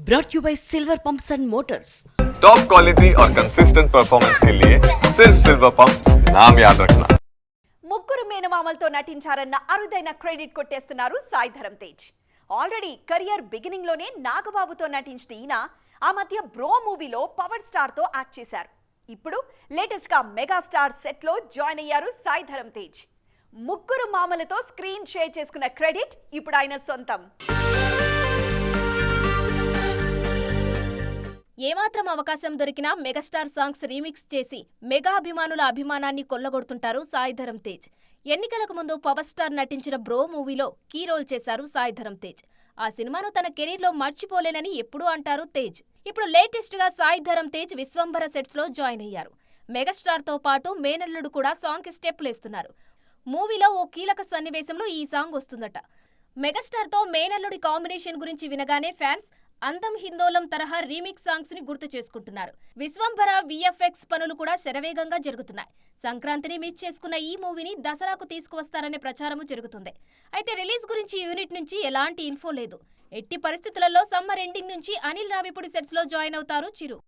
brought you by Silver Pumps and Motors. Top quality और consistent performance के लिए सिर्फ सिल्वर पंप्स नाम याद रखना. ముగ్గురు మేనమామలతో నటించారన్న అరుదైన క్రెడిట్ కొట్టేస్తున్నారు Sai Dharam Tej. Already career beginning లోనే నాగబాబుతో నటించిన ఈయన ఆ మధ్య బ్రో మూవీలో పవర్ స్టార్ తో యాక్ట్ చేశారు. ఇప్పుడు లేటెస్ట్ గా మెగాస్టార్ సెట్ లో జాయిన్ అయ్యారు సాయి ధరమ్ తేజ్. ముగ్గురు మామలతో స్క్రీన్ షేర్ చేసుకున్న క్రెడిట్ ఇప్పుడు ఆయన సొంతం. ఏమాత్రం అవకాశం దొరికినా మెగాస్టార్ సాంగ్స్ రీమిక్స్ చేసి మెగా అభిమానుల అభిమానాన్ని కొల్లగొడుతుంటారు సాయి ధరమ్ తేజ్. ఎన్నికలకు ముందు పవర్ స్టార్ నటించిన బ్రో మూవీలో కీ రోల్ చేశారు సాయి ధరమ్ తేజ్. ఆ సినిమాను తన కెరీర్లో మర్చిపోలేనని ఎప్పుడూ అంటారు తేజ్. ఇప్పుడు లేటెస్ట్ గా సాయి ధరమ్ తేజ్ విశ్వంభర సెట్స్ లో జాయిన్ అయ్యారు. మెగాస్టార్ తో పాటు మేనల్లుడు కూడా సాంగ్ కి స్టెప్పులేస్తున్నారు. మూవీలో ఓ కీలక సన్నివేశంలో ఈ సాంగ్ వస్తుందట. మెగాస్టార్ తో మేనల్లుడి కాంబినేషన్ గురించి వినగానే ఫ్యాన్స్ అందం హిందోలం తరహా రీమిక్స్ సాంగ్స్ ని గుర్తు చేసుకుంటున్నారు. విశ్వంభర విఎఫ్ఎక్స్ పనులు కూడా శరవేగంగా జరుగుతున్నాయి. సంక్రాంతిని మిస్ చేసుకున్న ఈ మూవీని దసరాకు తీసుకువస్తారనే ప్రచారము జరుగుతుంది. అయితే రిలీజ్ గురించి యూనిట్ నుంచి ఎలాంటి ఇన్ఫో లేదు. ఎట్టి పరిస్థితులలో సమ్మర్ ఎండింగ్ నుంచి అనిల్ రావిపూడి సెట్స్ లో జాయిన్ అవుతారు చిరు.